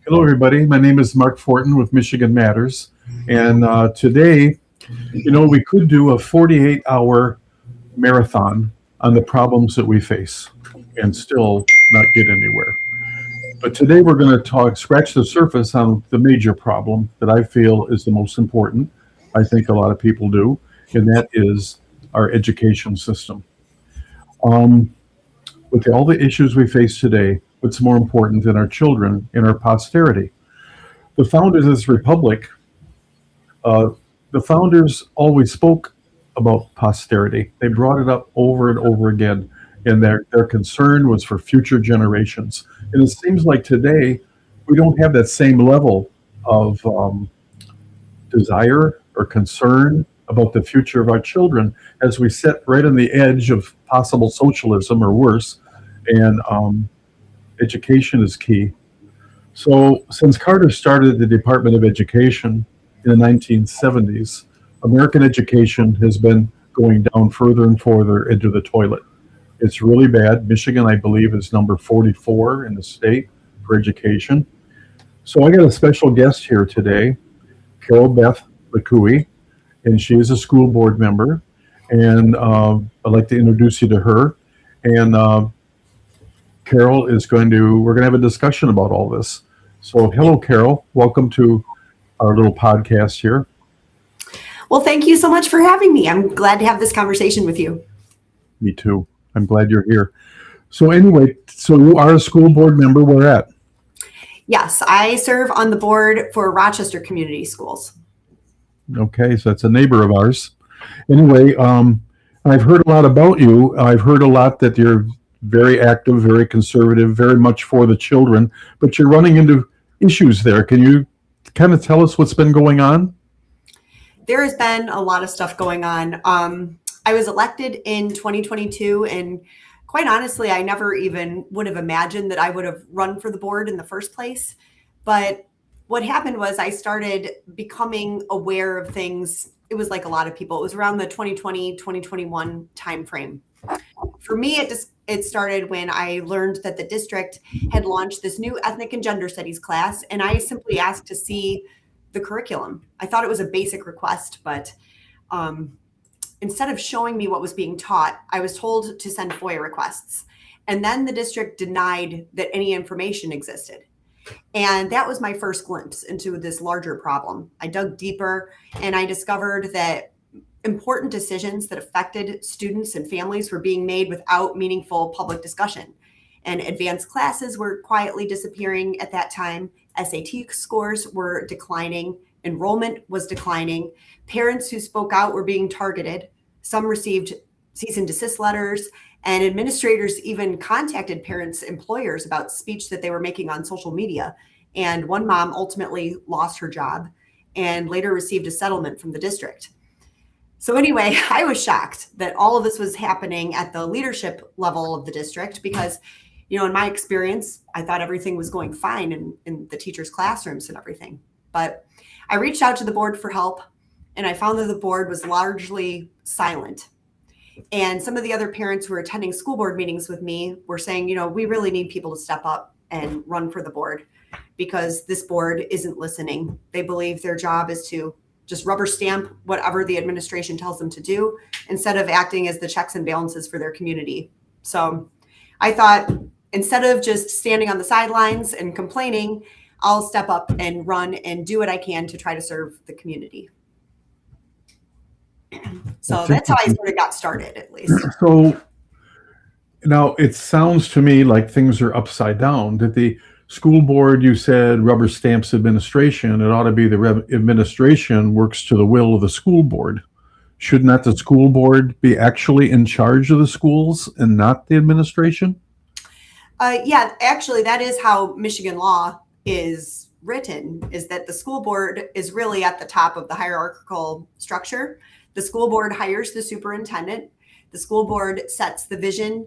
Hello, everybody. My name is Mark Forton with Michigan Matters. And today, we could do a 48-hour marathon on the problems that we face and still not get anywhere. But today we're going to scratch the surface on the major problem that I feel is the most important. I think a lot of people do, and that is our education system. Um, with all the issues we face today, what's more important than our children and our posterity? The founders of this republic, uh, the founders always spoke about posterity. They brought it up over and over again, and their concern was for future generations. And it seems like today we don't have that same level of desire or concern about the future of our children as we sit right on the edge of possible socialism or worse. And education is key. So, since Carter started the Department of Education in the 1970s, American education has been going down further and further into the toilet. It's really bad. Michigan, I believe, is number 44 in the state for education. So, I got a special guest here today, Beth Litkouhi, and she is a school board member. And I'd like to introduce you to her. And Carol we're going to have a discussion about all this. So, hello, Carol. Welcome to our little podcast here. Well, thank you so much for having me. I'm glad to have this conversation with you. Me too. I'm glad you're here. So anyway, you are a school board member. Where at? Yes, I serve on the board for Rochester Community Schools. Okay, so that's a neighbor of ours. Anyway, I've heard a lot about you. I've heard a lot that you're very active, very conservative, very much for the children, but you're running into issues there. Can you kind of tell us what's been going on? There has been a lot of stuff going on. I was elected in 2022, and quite honestly, I never even would have imagined that I would have run for the board in the first place. But what happened was I started becoming aware of things. It was like a lot of people. It was around the 2020, 2021 timeframe. For me, it started when I learned that the district had launched this new ethnic and gender studies class, and I simply asked to see the curriculum. I thought it was a basic request, but instead of showing me what was being taught, I was told to send FOIA requests. And then the district denied that any information existed. And that was my first glimpse into this larger problem. I dug deeper and I discovered that important decisions that affected students and families were being made without meaningful public discussion. And advanced classes were quietly disappearing at that time. SAT scores were declining. Enrollment was declining. Parents who spoke out were being targeted. Some received cease and desist letters, and administrators even contacted parents' employers about speech that they were making on social media. And one mom ultimately lost her job and later received a settlement from the district. So anyway, I was shocked that all of this was happening at the leadership level of the district because, in my experience, I thought everything was going fine in the teachers' classrooms and everything. But I reached out to the board for help, and I found that the board was largely silent. And some of the other parents who were attending school board meetings with me were saying, we really need people to step up and run for the board because this board isn't listening. They believe their job is to just rubber stamp whatever the administration tells them to do instead of acting as the checks and balances for their community. So I thought, instead of just standing on the sidelines and complaining, I'll step up and run and do what I can to try to serve the community. So that's how I sort of got started, at least. So now it sounds to me like things are upside down. That the school board, you said, rubber stamps administration. It ought to be the administration works to the will of the school board. Should not the school board be actually in charge of the schools and not the administration? Yeah, actually, that is how Michigan law is written, is that the school board is really at the top of the hierarchical structure. The school board hires the superintendent. The school board sets the vision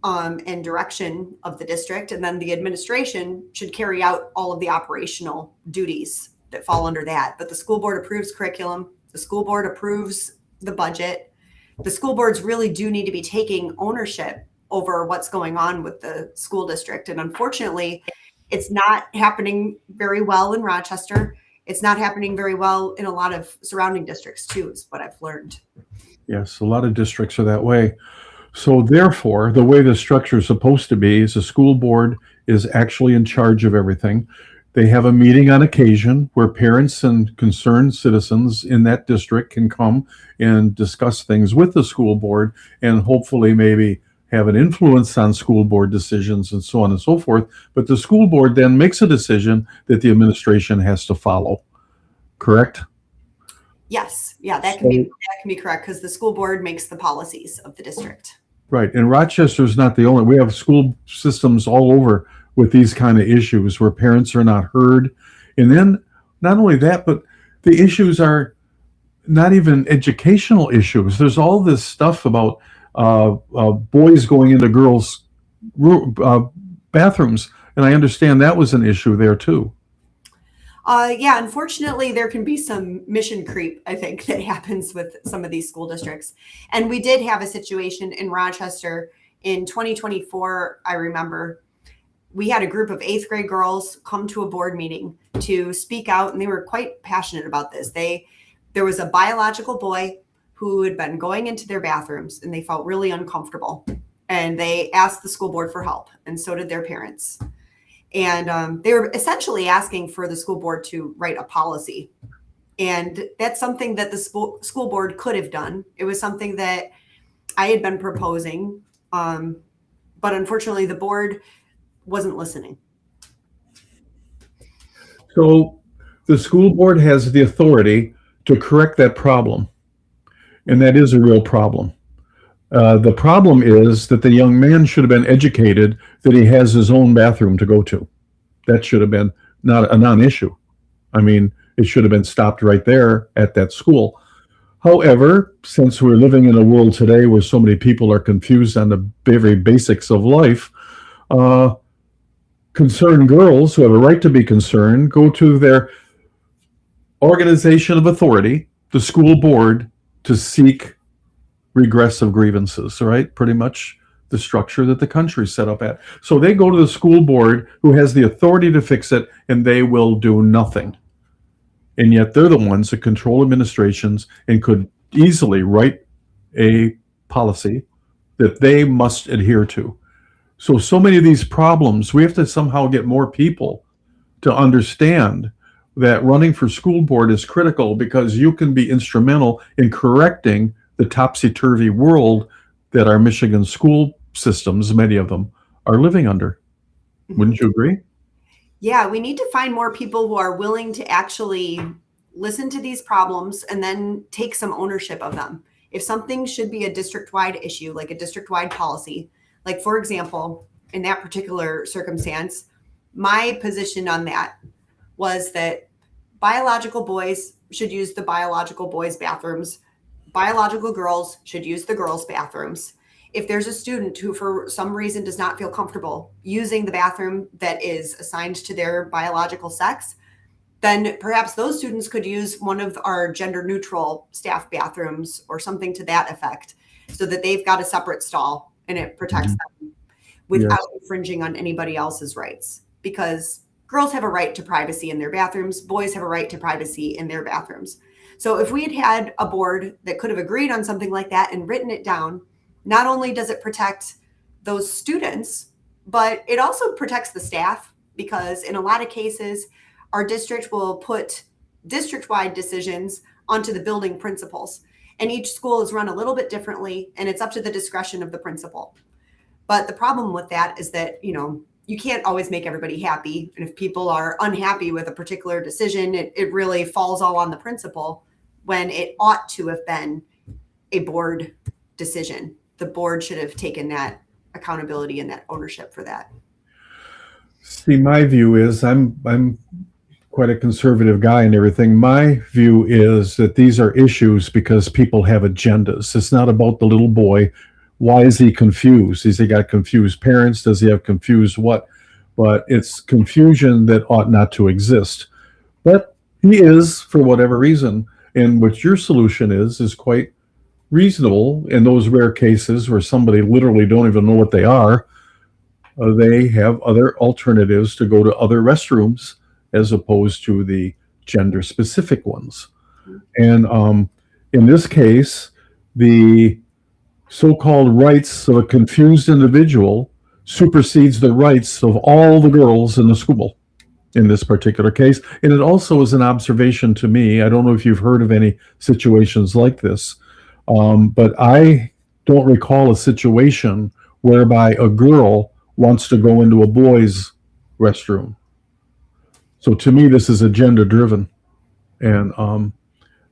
and direction of the district, and then the administration should carry out all of the operational duties that fall under that. But the school board approves curriculum. The school board approves the budget. The school boards really do need to be taking ownership over what's going on with the school district. And unfortunately, It's not happening very well in Rochester. It's not happening very well in a lot of surrounding districts too, is what I've learned. Yes, a lot of districts are that way. So therefore, the way the structure is supposed to be is the school board is actually in charge of everything. They have a meeting on occasion where parents and concerned citizens in that district can come and discuss things with the school board and hopefully maybe have an influence on school board decisions and so on and so forth. But the school board then makes a decision that the administration has to follow. Correct? Yes. Yeah, that can be correct, because the school board makes the policies of the district. Right. And Rochester is not the only. We have school systems all over with these kind of issues where parents are not heard. And then not only that, but the issues are not even educational issues. There's all this stuff about boys going into girls' bathrooms. And I understand that was an issue there too. Yeah, unfortunately, there can be some mission creep, I think, that happens with some of these school districts. And we did have a situation in Rochester in 2024, I remember. We had a group of 8th grade girls come to a board meeting to speak out, and they were quite passionate about this. There was a biological boy who had been going into their bathrooms, and they felt really uncomfortable. And they asked the school board for help, and so did their parents. And they were essentially asking for the school board to write a policy. And that's something that the school board could have done. It was something that I had been proposing, but unfortunately the board wasn't listening. So the school board has the authority to correct that problem. And that is a real problem. The problem is that the young man should have been educated that he has his own bathroom to go to. That should have been not a non-issue. I mean, it should have been stopped right there at that school. However, since we're living in a world today where so many people are confused on the very basics of life, concerned girls who have a right to be concerned go to their organization of authority, the school board, to seek regress of grievances, right? Pretty much the structure that the country's set up at. So they go to the school board who has the authority to fix it, and they will do nothing. And yet they're the ones that control administrations and could easily write a policy that they must adhere to. So many of these problems, we have to somehow get more people to understand that running for school board is critical, because you can be instrumental in correcting the topsy-turvy world that our Michigan school systems, many of them, are living under. Wouldn't you agree? Yeah, we need to find more people who are willing to actually listen to these problems and then take some ownership of them. If something should be a district-wide issue, like a district-wide policy, like for example, in that particular circumstance, my position on that was that biological boys should use the biological boys' bathrooms. Biological girls should use the girls' bathrooms. If there's a student who for some reason does not feel comfortable using the bathroom that is assigned to their biological sex, then perhaps those students could use one of our gender neutral staff bathrooms or something to that effect, so that they've got a separate stall and it protects them without infringing on anybody else's rights. Because girls have a right to privacy in their bathrooms, boys have a right to privacy in their bathrooms. So if we had had a board that could have agreed on something like that and written it down, not only does it protect those students, but it also protects the staff, because in a lot of cases, our district will put district-wide decisions onto the building principals. And each school is run a little bit differently, and it's up to the discretion of the principal. But the problem with that is that, you can't always make everybody happy. And if people are unhappy with a particular decision, it really falls all on the principal, when it ought to have been a board decision. The board should have taken that accountability and that ownership for that. See, my view is I'm quite a conservative guy and everything. My view is that these are issues because people have agendas. It's not about the little boy. Why is he confused? Has he got confused parents? Does he have confused what? But it's confusion that ought not to exist. But he is, for whatever reason. And what your solution is quite reasonable in those rare cases where somebody literally don't even know what they are. they have other alternatives to go to other restrooms as opposed to the gender specific ones. And in this case, the so-called rights of a confused individual supersedes the rights of all the girls in the school in this particular case. And it also is an observation to me. I don't know if you've heard of any situations like this, but I don't recall a situation whereby a girl wants to go into a boy's restroom. So to me, this is agenda driven. And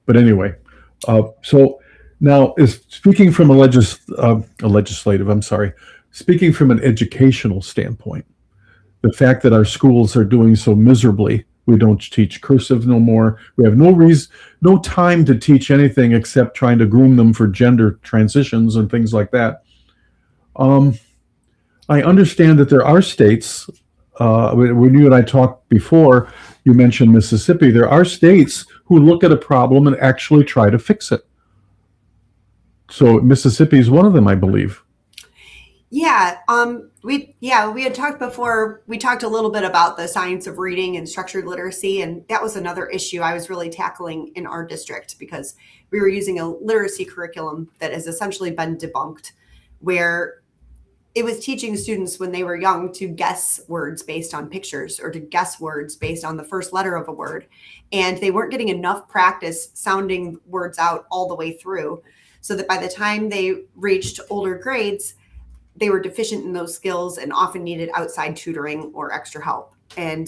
but anyway, so now is speaking from a legislative. I'm sorry, speaking from an educational standpoint. The fact that our schools are doing so miserably. We don't teach cursive no more. We have no time to teach anything except trying to groom them for gender transitions and things like that. I understand that there are states, when you and I talked before, you mentioned Mississippi, there are states who look at a problem and actually try to fix it. So Mississippi is one of them, I believe. Yeah, we had talked before. We talked a little bit about the science of reading and structured literacy, and that was another issue I was really tackling in our district because we were using a literacy curriculum that has essentially been debunked, where it was teaching students when they were young to guess words based on pictures or to guess words based on the first letter of a word, and they weren't getting enough practice sounding words out all the way through, so that by the time they reached older grades, they were deficient in those skills and often needed outside tutoring or extra help. And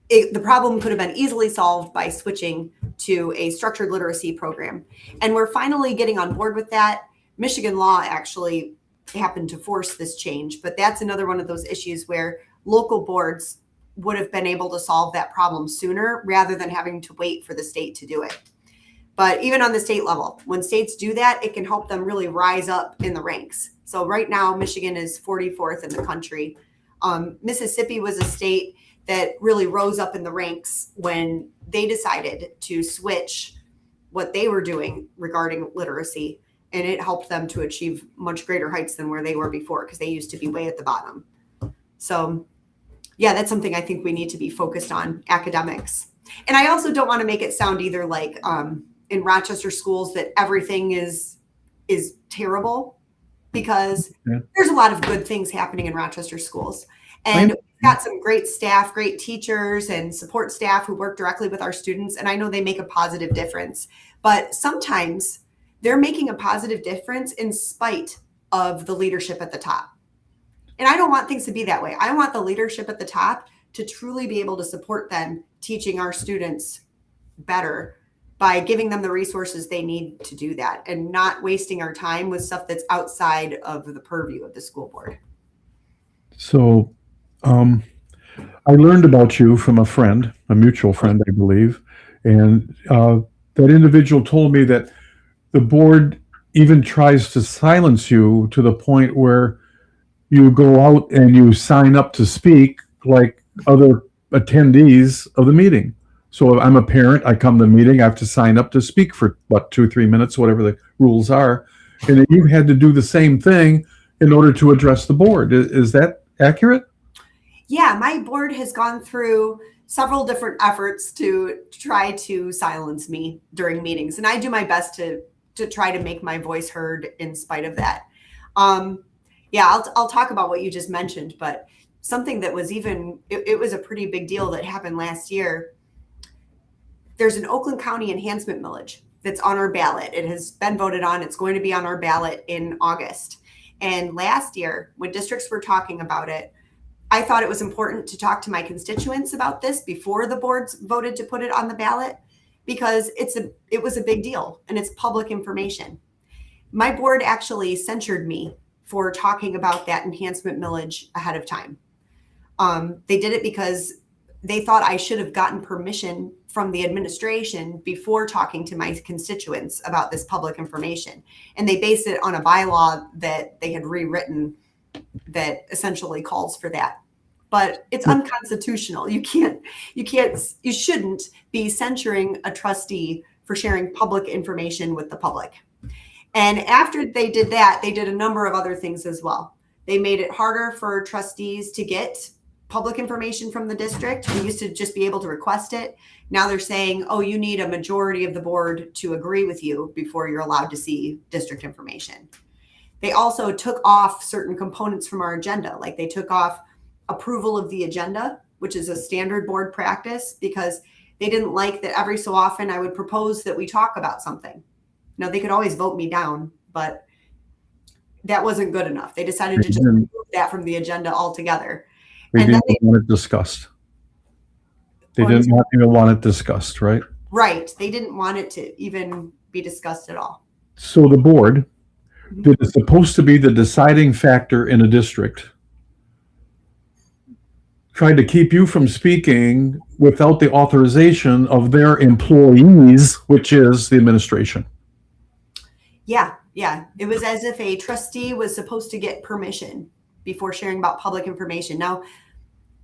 the problem could have been easily solved by switching to a structured literacy program. And we're finally getting on board with that. Michigan law actually happened to force this change, but that's another one of those issues where local boards would have been able to solve that problem sooner rather than having to wait for the state to do it. But even on the state level, when states do that, it can help them really rise up in the ranks. So right now, Michigan is 44th in the country. Mississippi was a state that really rose up in the ranks when they decided to switch what they were doing regarding literacy. And it helped them to achieve much greater heights than where they were before because they used to be way at the bottom. So yeah, that's something I think we need to be focused on, academics. And I also don't want to make it sound either like in Rochester schools that everything is terrible, because there's a lot of good things happening in Rochester schools. And we've got some great staff, great teachers and support staff who work directly with our students. And I know they make a positive difference, but sometimes they're making a positive difference in spite of the leadership at the top. And I don't want things to be that way. I want the leadership at the top to truly be able to support them teaching our students better by giving them the resources they need to do that and not wasting our time with stuff that's outside of the purview of the school board. So I learned about you from a friend, a mutual friend, I believe. And that individual told me that the board even tries to silence you to the point where you go out and you sign up to speak like other attendees of the meeting. So I'm a parent, I come to the meeting, I have to sign up to speak for 2-3 minutes, whatever the rules are. And then you had to do the same thing in order to address the board. Is that accurate? Yeah, my board has gone through several different efforts to try to silence me during meetings. And I do my best to try to make my voice heard in spite of that. I'll talk about what you just mentioned, but something that was it was a pretty big deal that happened last year. There's an Oakland County enhancement millage that's on our ballot. It has been voted on. It's going to be on our ballot in August. And last year, when districts were talking about it, I thought it was important to talk to my constituents about this before the boards voted to put it on the ballot, because it was a big deal and it's public information. My board actually censured me for talking about that enhancement millage ahead of time. They did it because they thought I should have gotten permission from the administration before talking to my constituents about this public information. And they based it on a bylaw that they had rewritten that essentially calls for that. But it's unconstitutional. You shouldn't be censuring a trustee for sharing public information with the public. And after they did that, they did a number of other things as well. They made it harder for trustees to get public information from the district. We used to just be able to request it. Now they're saying, oh, you need a majority of the board to agree with you before you're allowed to see district information. They also took off certain components from our agenda. Like they took off approval of the agenda, which is a standard board practice, because they didn't like that every so often I would propose that we talk about something. Now they could always vote me down, but that wasn't good enough. They decided to just remove that from the agenda altogether. They And didn't then want it discussed. They didn't even want it discussed, right? Right. They didn't want it to even be discussed at all. So the board that is supposed to be the deciding factor in a district tried to keep you from speaking without the authorization of their employees, which is the administration. Yeah. It was as if a trustee was supposed to get permission before sharing about public information. Now,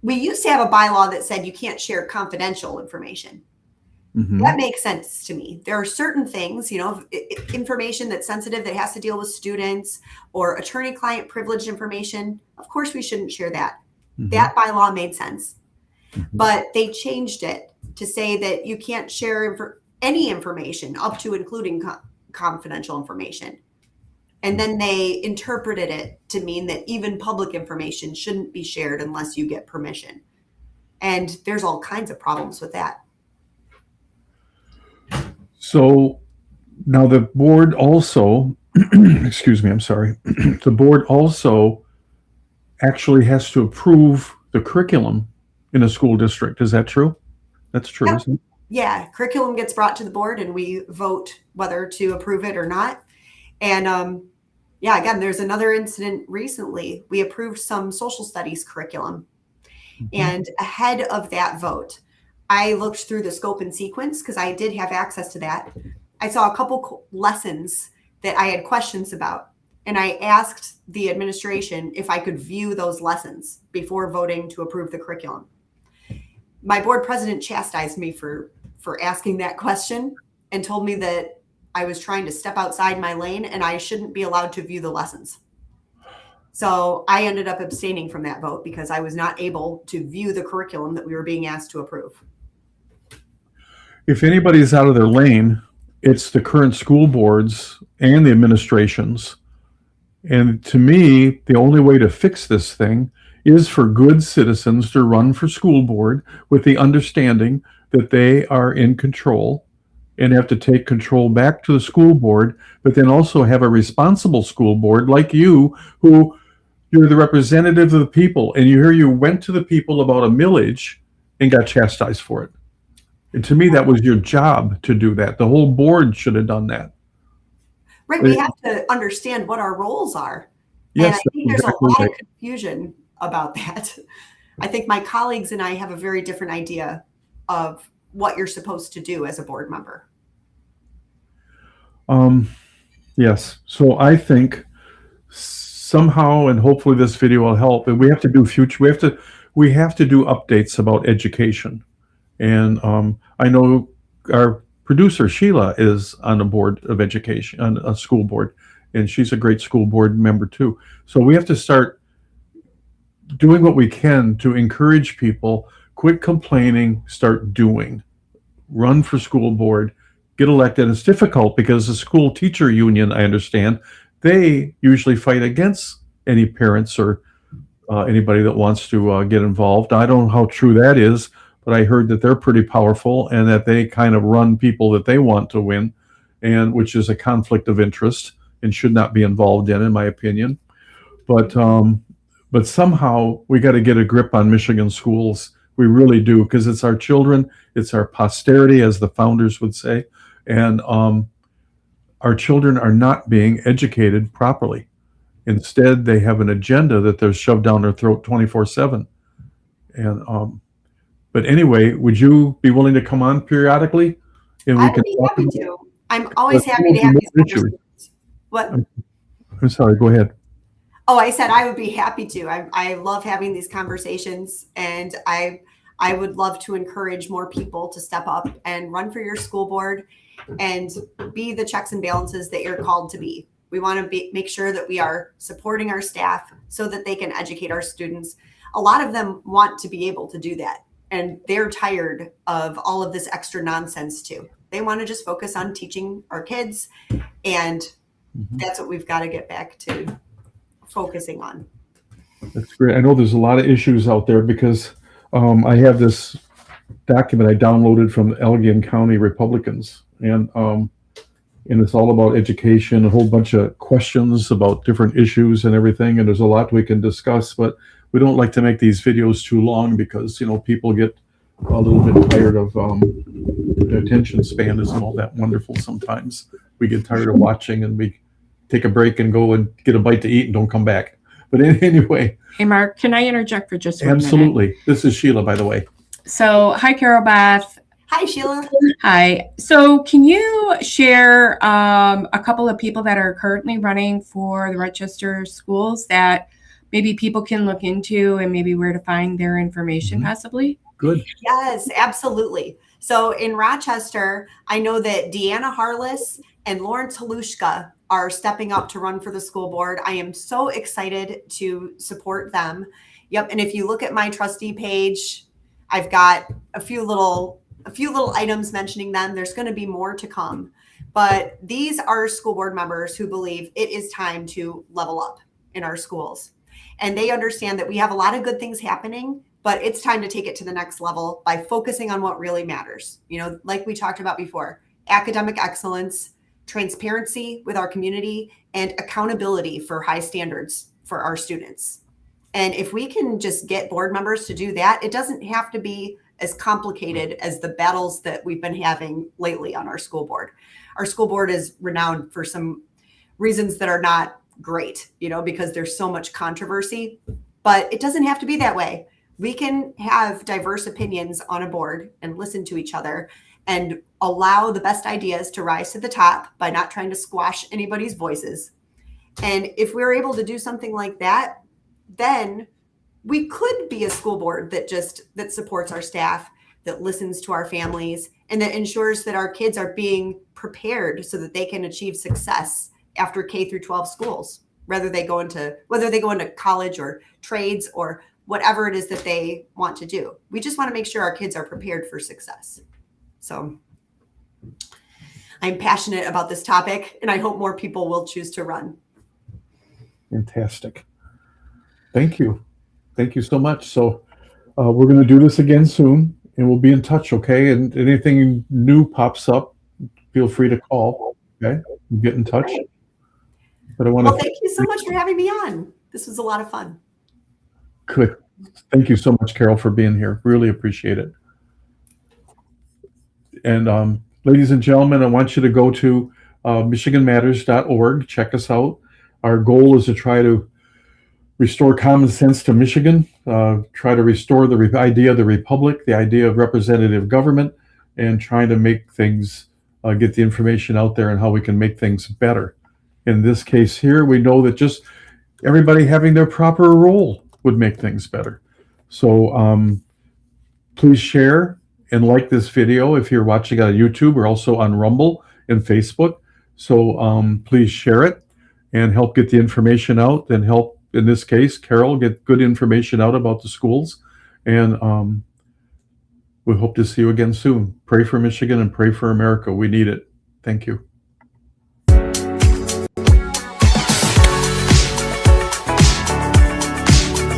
we used to have a bylaw that said you can't share confidential information. That makes sense to me. There are certain things, information that's sensitive that has to deal with students or attorney-client privileged information. Of course, we shouldn't share that. That bylaw made sense. But they changed it to say that you can't share any information up to including confidential information. And then they interpreted it to mean that even public information shouldn't be shared unless you get permission. And there's all kinds of problems with that. So now the board also, excuse me, I'm sorry. The board also actually has to approve the curriculum in a school district. Is that true? That's true, Yep. isn't it? Yeah, curriculum gets brought to the board and we vote whether to approve it or not. And again, there's another incident recently. We approved some social studies curriculum. And ahead of that vote, I looked through the scope and sequence because I did have access to that. I saw a couple lessons that I had questions about. And I asked the administration if I could view those lessons before voting to approve the curriculum. My board president chastised me for asking that question and told me that I was trying to step outside my lane and I shouldn't be allowed to view the lessons. So I ended up abstaining from that vote because I was not able to view the curriculum that we were being asked to approve. If anybody's out of their lane, it's the current school boards and the administrations. And to me, the only way to fix this thing is for good citizens to run for school board with the understanding that they are in control and have to take control back to the school board, but then also have a responsible school board like you, who you're the representative of the people, and you went to the people about a millage and got chastised for it. And to me, that was your job to do that. The whole board should have done that. Right. We have to understand what our roles are. Yes, and I think there's a lot of confusion about that. I think my colleagues and I have a very different idea of what you're supposed to do as a board member. Yes. So I think somehow, and hopefully this video will help, and we have to do updates about education. And I know our producer, Sheila, is on a board of education, on a school board, and she's a great school board member too. So we have to start doing what we can to encourage people, quit complaining, start doing, run for school board, get elected. It's difficult because the school teacher union, I understand, they usually fight against any parents or anybody that wants to get involved. I don't know how true that is, but I heard that they're pretty powerful and that they kind of run people that they want to win, and which is a conflict of interest and should not be involved in my opinion. But somehow we got to get a grip on Michigan schools. We really do, because it's our children, it's our posterity, as the founders would say, and our children are not being educated properly. Instead, they have an agenda that they're shoved down their throat 24/7. And but anyway, would you be willing to come on periodically? And I would be happy to. I'm always happy to have these conversations. What? I'm sorry, go ahead. Oh, I said I would be happy to. I love having these conversations, and I would love to encourage more people to step up and run for your school board and be the checks and balances that you're called to be. We want to make sure that we are supporting our staff so that they can educate our students. A lot of them want to be able to do that, and they're tired of all of this extra nonsense too. They want to just focus on teaching our kids, and that's what we've got to get back to focusing on. That's great. I know there's a lot of issues out there because I have this document I downloaded from the Allegheny County Republicans, and it's all about education, a whole bunch of questions about different issues and everything. And there's a lot we can discuss, but we don't like to make these videos too long because, you know, people get a little bit tired of their attention span isn't all that wonderful sometimes. We get tired of watching and we take a break and go and get a bite to eat and don't come back. But anyway. Hey, Mark, can I interject for just 1 minute? Absolutely. This is Sheila, by the way. So, hi, Carol, Beth. Hi, Sheila. Hi. So, can you share a couple of people that are currently running for the Rochester schools that maybe people can look into and maybe where to find their information possibly? Good. Yes, absolutely. So in Rochester, I know that Deanna Harless and Lawrence Halushka are stepping up to run for the school board. I am so excited to support them. Yep. And if you look at my trustee page, I've got a few little items mentioning them. There's going to be more to come, but these are school board members who believe it is time to level up in our schools. And they understand that we have a lot of good things happening, but it's time to take it to the next level by focusing on what really matters. You know, like we talked about before, academic excellence, transparency with our community, and accountability for high standards for our students. And if we can just get board members to do that, it doesn't have to be as complicated as the battles that we've been having lately on our school board. Our school board is renowned for some reasons that are not great, you know, because there's so much controversy, but it doesn't have to be that way. We can have diverse opinions on a board and listen to each other and allow the best ideas to rise to the top by not trying to squash anybody's voices. And if we're able to do something like that, then we could be a school board that supports our staff, that listens to our families, and that ensures that our kids are being prepared so that they can achieve success after K through 12 schools, whether they go into college or trades or whatever it is that they want to do. We just want to make sure our kids are prepared for success. So I'm passionate about this topic, and I hope more people will choose to run. Fantastic. Thank you. Thank you so much. So we're going to do this again soon, and we'll be in touch, okay? And anything new pops up, feel free to call, okay? Get in touch. But I want to thank you so much for having me on. This was a lot of fun. Good. Thank you so much, Carol, for being here. Really appreciate it. And ladies and gentlemen, I want you to go to michiganmatters.org. Check us out. Our goal is to try to restore common sense to Michigan, try to restore the idea of the republic, the idea of representative government, and trying to make things, get the information out there and how we can make things better. In this case here, we know that just everybody having their proper role would make things better. So please share and like this video if you're watching on YouTube. We're also on Rumble and Facebook. So please share it and help get the information out, and help, in this case, Carol, get good information out about the schools. And we hope to see you again soon. Pray for Michigan and pray for America. We need it. Thank you.